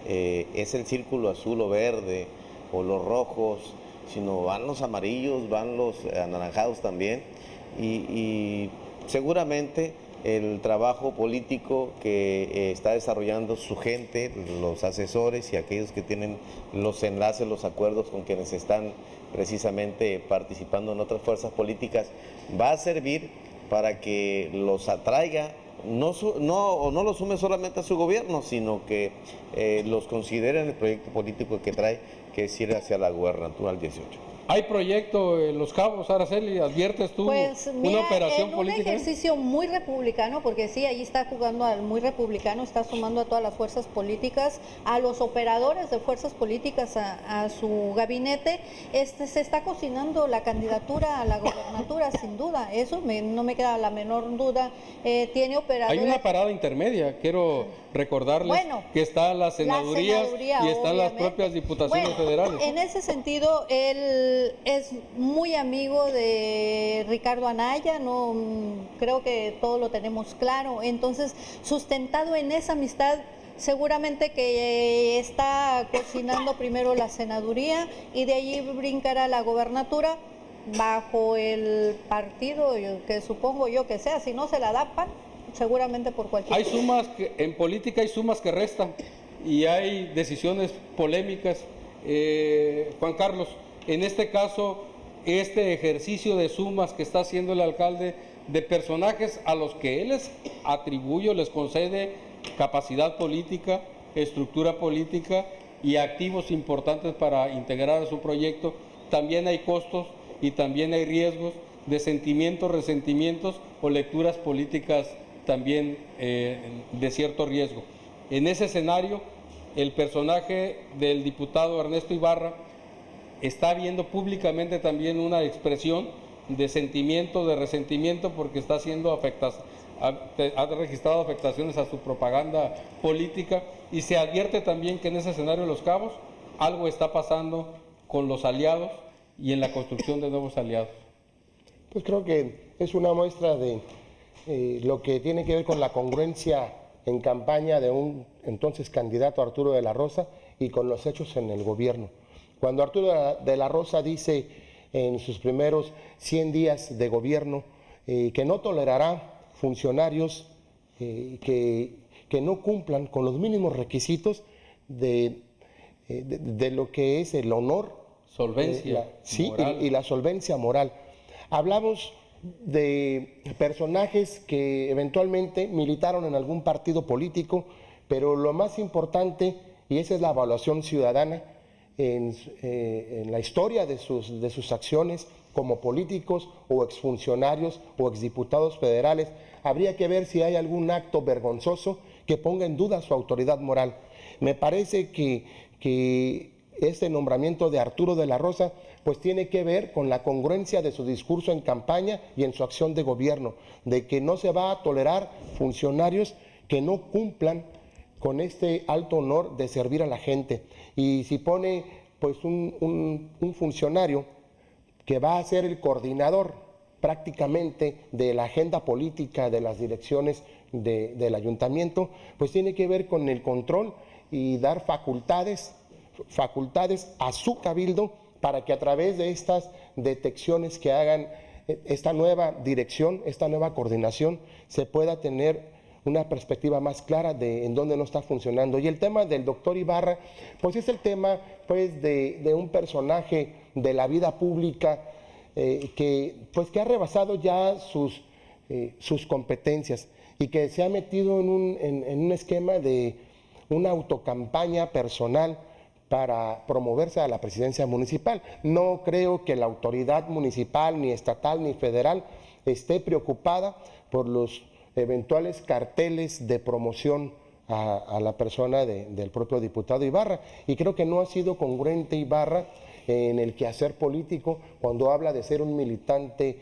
es el círculo azul o verde o los rojos, sino van los amarillos, van los anaranjados también, y seguramente el trabajo político que está desarrollando su gente, los asesores y aquellos que tienen los enlaces, los acuerdos con quienes están precisamente participando en otras fuerzas políticas, va a servir para que los atraiga, no los sume solamente a su gobierno, sino que los considere en el proyecto político que trae, que es ir hacia la gubernatura al 18. ¿Hay proyecto en Los Cabos, Araceli? ¿Adviertes tú Pues mira, una operación en política? un ejercicio muy republicano, porque sí, ahí está jugando al muy republicano, está sumando a todas las fuerzas políticas, a los operadores de fuerzas políticas a su gabinete, se está cocinando la candidatura a la gobernatura, sin duda, eso no me queda la menor duda. Tiene operadores. Hay una parada intermedia, quiero recordarles que está la senaduría y están las propias diputaciones federales. En ese sentido, él es muy amigo de Ricardo Anaya, no creo que todo lo tenemos claro. Entonces, sustentado en esa amistad, seguramente que está cocinando primero la senaduría y de allí brincará la gobernatura bajo el partido que supongo yo que sea. Si no se la da PAN, seguramente por cualquier. Hay sumas en política hay sumas que restan y hay decisiones polémicas. Juan Carlos, en este caso, este ejercicio de sumas que está haciendo el alcalde de personajes a los que él les atribuye, les concede capacidad política, estructura política y activos importantes para integrar a su proyecto, también hay costos y también hay riesgos de sentimientos, resentimientos o lecturas políticas también de cierto riesgo. En ese escenario, el personaje del diputado Ernesto Ibarra está viendo públicamente también una expresión de sentimiento, de resentimiento, porque está haciendo ha registrado afectaciones a su propaganda política, y se advierte también que en ese escenario de Los Cabos algo está pasando con los aliados y en la construcción de nuevos aliados. Pues creo que es una muestra de lo que tiene que ver con la congruencia en campaña de un entonces candidato Arturo de la Rosa y con los hechos en el gobierno. Cuando Arturo de la Rosa dice en sus primeros 100 días de gobierno que no tolerará funcionarios que no cumplan con los mínimos requisitos de lo que es el honor, solvencia moral. Y la solvencia moral. Hablamos de personajes que eventualmente militaron en algún partido político, pero lo más importante, y esa es la evaluación ciudadana, en la historia de sus acciones como políticos o exfuncionarios o exdiputados federales, habría que ver si hay algún acto vergonzoso que ponga en duda su autoridad moral. Me parece que este nombramiento de Arturo de la Rosa pues tiene que ver con la congruencia de su discurso en campaña y en su acción de gobierno, de que no se va a tolerar funcionarios que no cumplan con este alto honor de servir a la gente. Y si pone pues un funcionario que va a ser el coordinador prácticamente de la agenda política de las direcciones del ayuntamiento, pues tiene que ver con el control y dar facultades a su cabildo para que a través de estas detecciones que hagan esta nueva dirección, esta nueva coordinación, se pueda tener una perspectiva más clara de en dónde no está funcionando. Y el tema del doctor Ibarra, pues es el tema pues de un personaje de la vida pública que ha rebasado ya sus competencias y que se ha metido en un esquema de una autocampaña personal para promoverse a la presidencia municipal. No creo que la autoridad municipal, ni estatal, ni federal esté preocupada por los eventuales carteles de promoción a la persona del propio diputado Ibarra. Y creo que no ha sido congruente Ibarra en el quehacer político cuando habla de ser un militante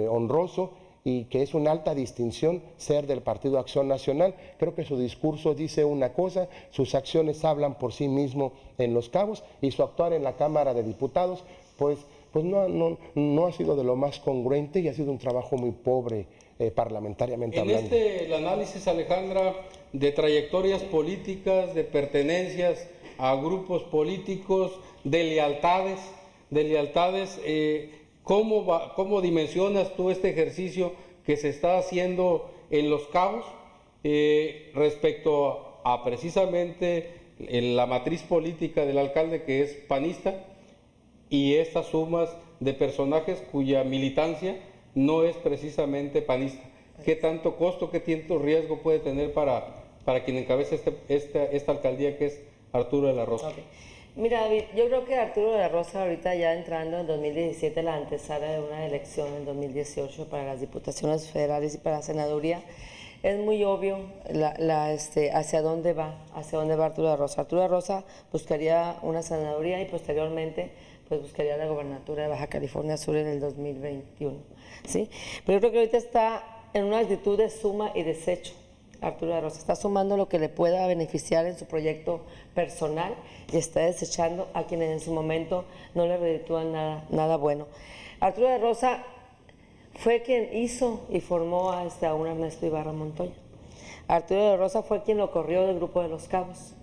honroso y que es una alta distinción ser del Partido Acción Nacional. Creo que su discurso dice una cosa, sus acciones hablan por sí mismo en Los Cabos y su actuar en la Cámara de Diputados pues no ha sido de lo más congruente y ha sido un trabajo muy pobre parlamentariamente hablando. El análisis, Alejandra, de trayectorias políticas, de pertenencias a grupos políticos, de lealtades, ¿cómo dimensionas tú este ejercicio que se está haciendo en Los Cabos respecto a precisamente la matriz política del alcalde, que es panista, y estas sumas de personajes cuya militancia no es precisamente panista? ¿Qué tanto costo, qué tanto riesgo puede tener para quien encabeza esta alcaldía, que es Arturo de la Rosa? Okay. Mira, David, yo creo que Arturo de la Rosa, ahorita ya entrando en 2017, la antesala de una elección en 2018 para las diputaciones federales y para la senaduría, es muy obvio hacia dónde va Arturo de la Rosa. Arturo de la Rosa buscaría una senaduría y posteriormente pues buscaría la gobernatura de Baja California Sur en el 2021, ¿sí? Pero yo creo que ahorita está en una actitud de suma y desecho. Arturo de la Rosa está sumando lo que le pueda beneficiar en su proyecto personal y está desechando a quienes en su momento no le reditúan nada bueno. Arturo de la Rosa fue quien hizo y formó a un Ernesto Ibarra Montoya. Arturo de la Rosa fue quien lo corrió del grupo de Los Cabos.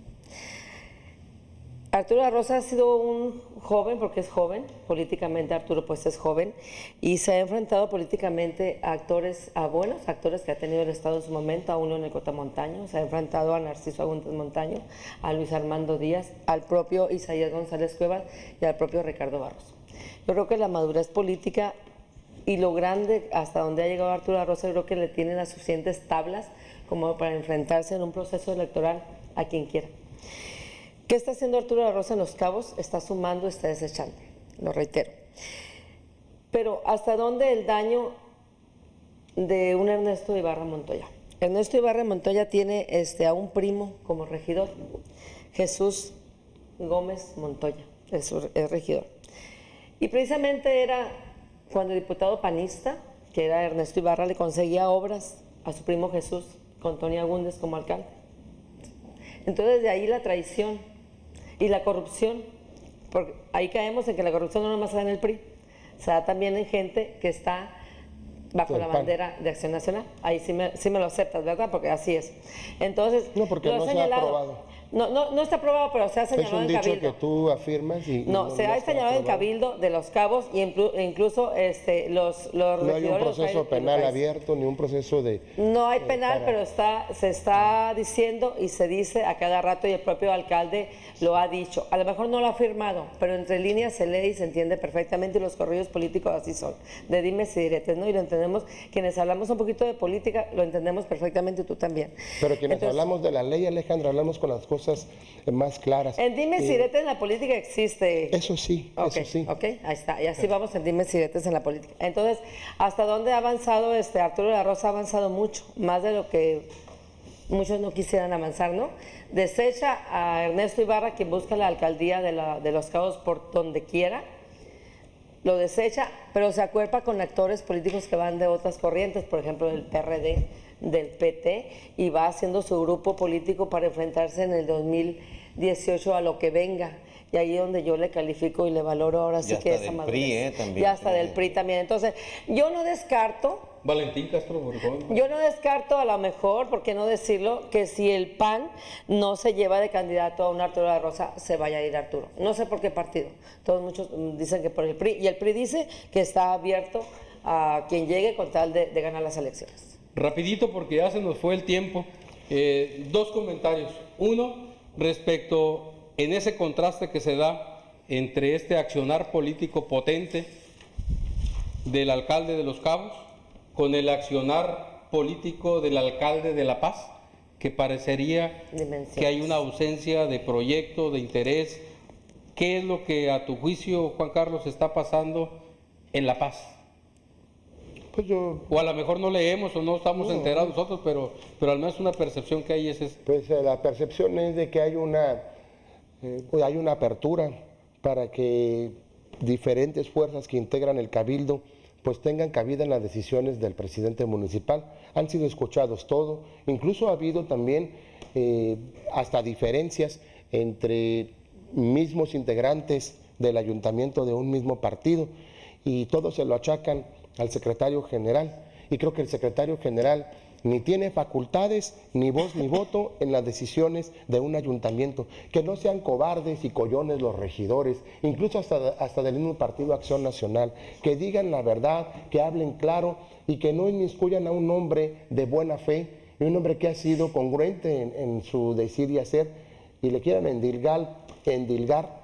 Arturo de la Rosa ha sido un joven, porque es joven, políticamente Arturo pues es joven, y se ha enfrentado políticamente a buenos actores que ha tenido el Estado en su momento, a uno Necota Montaño, se ha enfrentado a Narciso Agúndez Montaño, a Luis Armando Díaz, al propio Isaías González Cuevas y al propio Ricardo Barros. Yo creo que la madurez política y lo grande hasta donde ha llegado Arturo de la Rosa, yo creo que le tiene las suficientes tablas como para enfrentarse en un proceso electoral a quien quiera. ¿Qué está haciendo Arturo de la Rosa en Los Cabos? Está sumando, está desechando, lo reitero. Pero ¿hasta dónde el daño de un Ernesto Ibarra Montoya? Ernesto Ibarra Montoya tiene a un primo como regidor, Jesús Gómez Montoya, es regidor. Y precisamente era cuando el diputado panista, que era Ernesto Ibarra, le conseguía obras a su primo Jesús, con Tony Agúndez como alcalde. Entonces de ahí la traición y la corrupción, porque ahí caemos en que la corrupción no nomás se da en el PRI, se da también en gente que está bajo la bandera de Acción Nacional. Ahí sí me lo aceptas, ¿verdad? Porque así es. Entonces, no, porque no se ha aprobado. No está aprobado, pero se ha señalado en Cabildo. Es un dicho que tú afirmas y... No, se ha señalado en Cabildo de Los Cabos y incluso los no hay un proceso penal abierto, ni un proceso de... No hay penal, pero se está diciendo y se dice a cada rato, y el propio alcalde lo ha dicho. A lo mejor no lo ha firmado, pero entre líneas se lee y se entiende perfectamente, y los corridos políticos así son, de dimes y diretes, ¿no? Y lo entendemos, quienes hablamos un poquito de política, lo entendemos perfectamente, tú también. Pero quienes hablamos de la ley, Alejandra, hablamos con las cosas más claras. En dimes y diretes en la política existe. Eso sí, okay, eso sí. Ok, ahí está. Y así vamos en dimes y diretes en la política. Entonces, ¿hasta dónde ha avanzado Arturo de la Rosa? Ha avanzado mucho, más de lo que muchos no quisieran avanzar, ¿no? Desecha a Ernesto Ibarra, quien busca la alcaldía de Los Cabos por donde quiera. Lo desecha, pero se acuerpa con actores políticos que van de otras corrientes, por ejemplo, del PRD, del PT, y va haciendo su grupo político para enfrentarse en el 2018 a lo que venga. Y ahí es donde yo le califico y le valoro ahora sí que esa madurez. También. Ya hasta del PRI también. Entonces, yo no descarto... Valentín Castro Burgón. Yo no descarto, a lo mejor, ¿por qué no decirlo?, que si el PAN no se lleva de candidato a un Arturo de la Rosa, se vaya a ir Arturo. No sé por qué partido. Muchos dicen que por el PRI. Y el PRI dice que está abierto a quien llegue con tal de ganar las elecciones. Rapidito porque ya se nos fue el tiempo. Dos comentarios. Uno, respecto en ese contraste que se da entre este accionar político potente del alcalde de Los Cabos con el accionar político del alcalde de La Paz, que parecería que hay una ausencia de proyecto, de interés. ¿Qué es lo que a tu juicio, Juan Carlos, está pasando en La Paz? Pues yo, O a lo mejor no leemos o no estamos enterados nosotros, pero al menos una percepción que hay es esa. pues la percepción es de que hay una apertura para que diferentes fuerzas que integran el cabildo pues tengan cabida en las decisiones del presidente municipal. Han sido escuchados todos, incluso ha habido también hasta diferencias entre mismos integrantes del ayuntamiento de un mismo partido, y todos se lo achacan al secretario general, y creo que el secretario general ni tiene facultades, ni voz ni voto en las decisiones de un ayuntamiento. Que no sean cobardes y collones los regidores, incluso hasta del mismo partido Acción Nacional, que digan la verdad, que hablen claro y que no inmiscuyan a un hombre de buena fe, y un hombre que ha sido congruente en su decir y hacer, y le quieran endilgar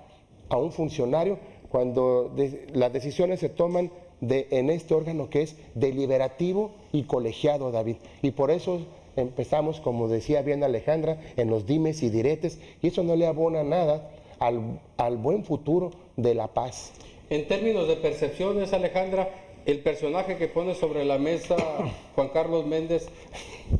a un funcionario cuando las decisiones se toman en este órgano que es deliberativo y colegiado, David. Y por eso empezamos, como decía bien Alejandra, en los dimes y diretes, y eso no le abona nada al buen futuro de La Paz. En términos de percepciones, Alejandra, el personaje que pone sobre la mesa Juan Carlos Méndez,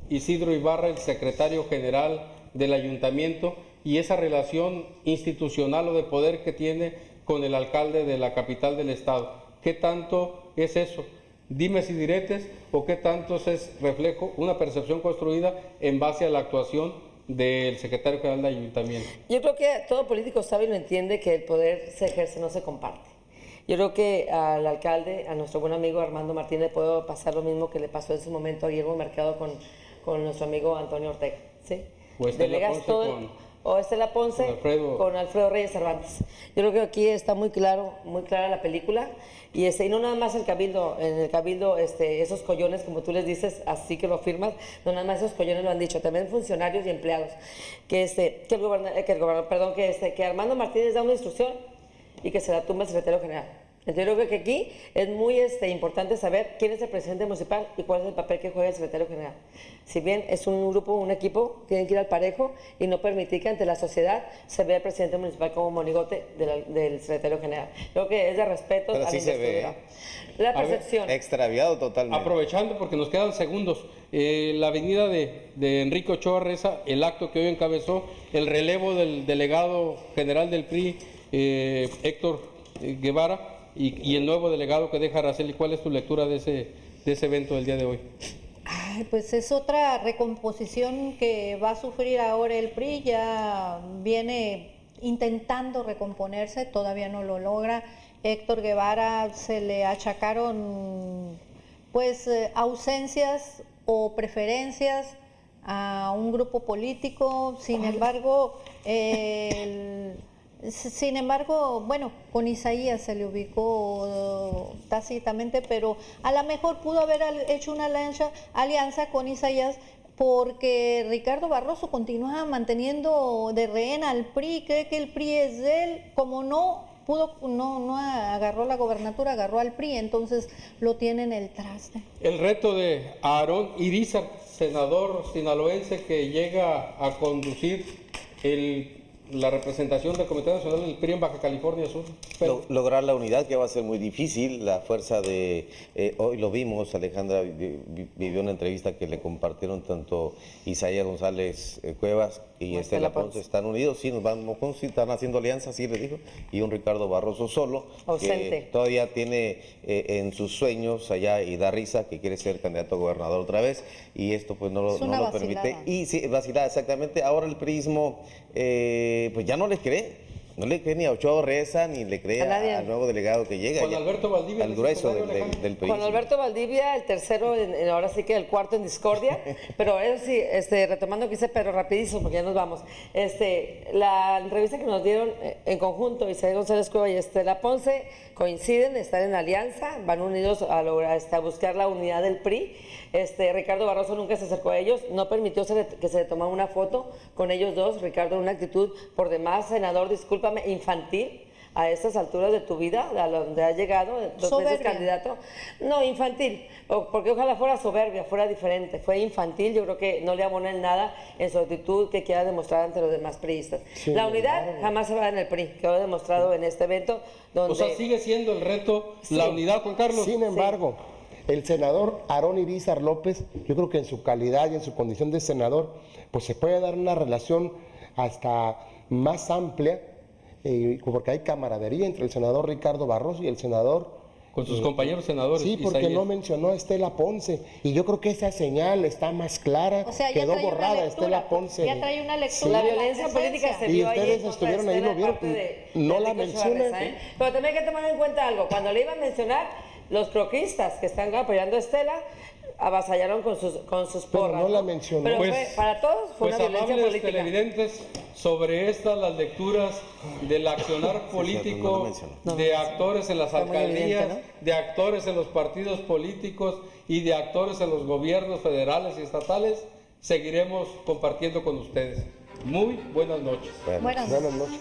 Isidro Ibarra, el secretario general del ayuntamiento, y esa relación institucional o de poder que tiene con el alcalde de la capital del estado. ¿Qué tanto es eso? ¿Dimes y diretes o qué tanto es reflejo, una percepción construida en base a la actuación del secretario general del ayuntamiento? Yo creo que todo político sabe y lo entiende que el poder se ejerce, no se comparte. Yo creo que al alcalde, a nuestro buen amigo Armando Martínez, le puede pasar lo mismo que le pasó en su momento a Guillermo Mercado con nuestro amigo Antonio Ortega, ¿sí? O Estela Ponce o Estela Ponce con Alfredo Reyes Cervantes. Yo creo que aquí está muy clara la película, y no nada más el cabildo, en el cabildo esos collones, como tú les dices, así que lo firmas, no nada más esos collones lo han dicho, también funcionarios y empleados, que Armando Martínez da una instrucción y que se la tumba el secretario general. Entonces yo creo que aquí es muy importante saber quién es el presidente municipal y cuál es el papel que juega el secretario general. Si bien es un grupo, un equipo, tienen que ir al parejo y no permitir que ante la sociedad se vea el presidente municipal como monigote del secretario general. Creo que es de respeto a la investidura. La percepción. Extraviado totalmente. Aprovechando, porque nos quedan segundos, la avenida de Enrique Ochoa Reza, el acto que hoy encabezó el relevo del delegado general del PRI, Héctor Guevara, y el nuevo delegado que deja Araceli. ¿Cuál es tu lectura de ese evento del día de hoy? Pues es otra recomposición que va a sufrir ahora el PRI. Ya viene intentando recomponerse, todavía no lo logra. Héctor Guevara se le achacaron ausencias o preferencias a un grupo político. Sin embargo, bueno, con Isaías se le ubicó tácitamente, pero a lo mejor pudo haber hecho una alianza con Isaías, porque Ricardo Barroso continúa manteniendo de rehén al PRI, cree que el PRI es de él, como no agarró la gobernatura, agarró al PRI, entonces lo tiene en el traste. El reto de Aarón Irizar, senador sinaloense que llega a conducir la representación del Comité Nacional del PRI en Baja California Sur. Lograr la unidad, que va a ser muy difícil. La fuerza hoy lo vimos, Alejandra vivió una entrevista que le compartieron tanto Isaías González Cuevas y Estela Ponce. Están unidos, sí, están haciendo alianzas, sí les dijo, y un Ricardo Barroso solo, ausente, que todavía tiene en sus sueños allá, y da risa, que quiere ser candidato a gobernador otra vez, y esto pues no lo permite. Y sí, vacilada, exactamente. Ahora el priismo pues ya no les cree. No le cree ni a Ochoa Reza, ni le cree A nadie. al nuevo delegado que llega. Juan ya, Alberto Valdivia, al el grueso secretario Alejandro. del país. Juan Alberto Valdivia, el tercero, ahora sí que el cuarto en discordia, pero eso sí, retomando lo que dice Pedro, rapidísimo, porque ya nos vamos. La entrevista que nos dieron en conjunto, Isaías González Cueva y Estela Ponce, coinciden, están en alianza, van unidos a lograr, a buscar la unidad del PRI. Ricardo Barroso nunca se acercó a ellos, no permitió que se le tomara una foto con ellos dos. Ricardo, una actitud por demás, senador, discúlpame, infantil a estas alturas de tu vida, a donde has llegado, 2 veces Soberbia. candidato. No, infantil, porque ojalá fuera soberbia, fuera diferente. Fue infantil, yo creo que no le abona en nada en su actitud que quiera demostrar ante los demás priistas. La unidad jamás se va en el PRI, quedó demostrado en este evento, donde... O sea, sigue siendo el reto Sí. la unidad, Juan Carlos. Sin embargo, el senador Aarón Irizar López, yo creo que en su calidad y en su condición de senador, pues se puede dar una relación hasta más amplia, porque hay camaradería entre el senador Ricardo Barroso y el senador... Con sus compañeros senadores. Sí, porque Isaías. no mencionó a Estela Ponce, y yo creo que esa señal está más clara, O sea, ya quedó trae una borrada lectura, Estela Ponce. ya trae una lectura. La de violencia política se presencia. vio Y ahí. ustedes en contra estuvieron de ahí, Estela lo vieron, de parte no la Enrique Ochoa mencionan. Reza, Pero también hay que tomar en cuenta algo, cuando le iba a mencionar, los croquistas que están apoyando a Estela avasallaron con sus Pero porras. no la mencionó. Pero Pues- para todos fue Pues una violencia amables política. televidentes, sobre estas las lecturas del accionar no lo político mencionó. de actores en las Está muy alcaldías, evidente, de actores en los partidos políticos y de actores en los gobiernos federales y estatales, seguiremos compartiendo con ustedes. Muy buenas noches. Bueno. Buenas Buenas noches.